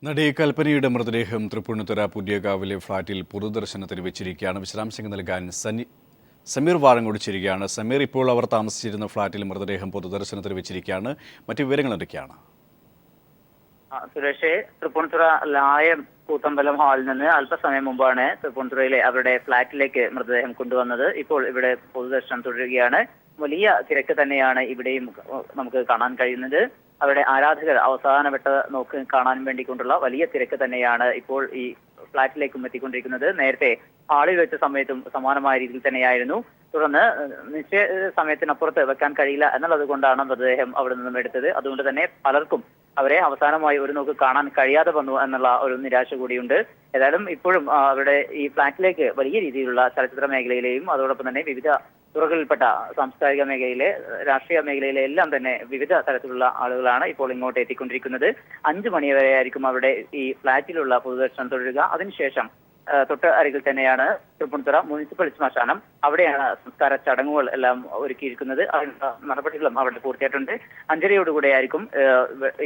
നടി കൽപ്പനയുടെ മൃതദേഹം തൃപ്പൂണിത്തുറ പുതിയകാവിലെ ഫ്ളാറ്റിൽ പൊതുദർശനത്തിന് വെച്ചിരിക്കുകയാണ്. വിശദാംശങ്ങൾ നൽകാൻ സമീർ വാഴങ്ങോട് ചേരുകയാണ്. സമീർ, ഇപ്പോൾ അവർ താമസിച്ചിരുന്ന ഫ്ളാറ്റിൽ മൃതദേഹം പൊതുദർശനത്തിന് വെച്ചിരിക്കുകയാണ്. മറ്റു വിവരങ്ങൾ എന്തൊക്കെയാണ്? സുരേഷ്, തൃപ്പൂണിത്തുറ ലായം കൂത്തമ്പലം ഹാളിൽ നിന്ന് അല്പസമയം മുമ്പാണ് തൃപ്പൂണിത്തുറയിലെ അവരുടെ ഫ്ളാറ്റിലേക്ക് മൃതദേഹം കൊണ്ടുവന്നത്. ഇപ്പോൾ ഇവിടെ പൊതുദർശനം തുടരുകയാണ്. വലിയ തിരക്ക് തന്നെയാണ് ഇവിടെയും നമുക്ക് കാണാൻ കഴിയുന്നത്. അവരുടെ ആരാധകർ അവസാനവട്ട നോക്ക് കാണാൻ വേണ്ടിക്കൊണ്ടുള്ള വലിയ തിരക്ക് തന്നെയാണ് ഇപ്പോൾ ഈ ഫ്ളാറ്റിലേക്കും എത്തിക്കൊണ്ടിരിക്കുന്നത്. നേരത്തെ ഹാളിൽ വെച്ച സമയത്തും സമാനമായ രീതിയിൽ തന്നെയായിരുന്നു. തുടർന്ന് നിശ്ചയ സമയത്തിനപ്പുറത്ത് വെക്കാൻ കഴിയില്ല എന്നുള്ളത് കൊണ്ടാണ് മൃതദേഹം അവിടെ നിന്നും എടുത്തത്. അതുകൊണ്ട് തന്നെ പലർക്കും അവരെ അവസാനമായി ഒരു നോക്ക് കാണാൻ കഴിയാതെ വന്നു എന്നുള്ള ഒരു നിരാശ കൂടിയുണ്ട്. ഏതായാലും ഇപ്പോഴും അവരുടെ ഈ ഫ്ളാറ്റിലേക്ക് വലിയ രീതിയിലുള്ള ചലച്ചിത്ര മേഖലയിലെയും അതോടൊപ്പം തന്നെ വിവിധ തുറകളിൽപ്പെട്ട സാംസ്കാരിക മേഖലയിലെ, രാഷ്ട്രീയ മേഖലയിലെ എല്ലാം തന്നെ വിവിധ തരത്തിലുള്ള ആളുകളാണ് ഇപ്പോൾ ഇങ്ങോട്ട് എത്തിക്കൊണ്ടിരിക്കുന്നത്. 5 മണിവരെയായിരിക്കും അവിടെ ഈ ഫ്ളാറ്റിലുള്ള പൊതുദർശനം തുടരുക. അതിനുശേഷം തൊട്ട് അരികിൽ തന്നെയാണ് തൃപ്പൂണിത്തുറ മുനിസിപ്പൽ ശ്മശാനം. അവിടെയാണ് സംസ്കാര ചടങ്ങുകൾ എല്ലാം ഒരുക്കിയിരിക്കുന്നത്. അതിനുള്ള നടപടികളും അവിടെ പൂർത്തിയായിട്ടുണ്ട്. 5:30 ആയിരിക്കും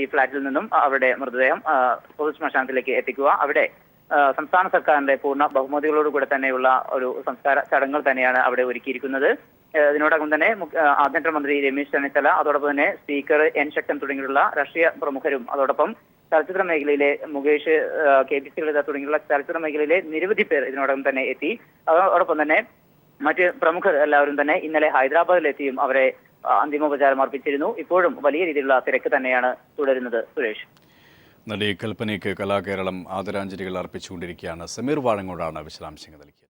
ഈ ഫ്ളാറ്റിൽ നിന്നും അവരുടെ മൃതദേഹം പൊതുശ്മശാനത്തിലേക്ക് എത്തിക്കുക. അവിടെ സംസ്ഥാന സർക്കാരിന്റെ പൂർണ്ണ ബഹുമതികളോടുകൂടെ തന്നെയുള്ള ഒരു സംസ്കാര ചടങ്ങുകൾ തന്നെയാണ് അവിടെ ഒരുക്കിയിരിക്കുന്നത്. ഇതിനോടകം തന്നെ ആഭ്യന്തരമന്ത്രി രമേശ് ചെന്നിത്തല, അതോടൊപ്പം തന്നെ സ്പീക്കർ എൻ ശക്തൻ തുടങ്ങിയുള്ള രാഷ്ട്രീയ പ്രമുഖരും, അതോടൊപ്പം ചലച്ചിത്ര മേഖലയിലെ മുകേഷ്, KPC ലളിത തുടങ്ങിയുള്ള ചലച്ചിത്ര മേഖലയിലെ നിരവധി പേർ ഇതിനോടകം തന്നെ എത്തി. അതോടൊപ്പം തന്നെ മറ്റ് പ്രമുഖർ എല്ലാവരും തന്നെ ഇന്നലെ ഹൈദരാബാദിലെത്തിയും അവരെ അന്തിമോപചാരം അർപ്പിച്ചിരുന്നു. ഇപ്പോഴും വലിയ രീതിയിലുള്ള തിരക്ക് തന്നെയാണ് തുടരുന്നത്. സുരേഷ്, നടി കൽപ്പനയ്ക്ക് കലാകേരളം ആദരാഞ്ജലികൾ അർപ്പിച്ചുകൊണ്ടിരിക്കുകയാണ്. സമീർ വാഴങ്ങോടാണ് വിശദാംശങ്ങൾ നൽകിയത്.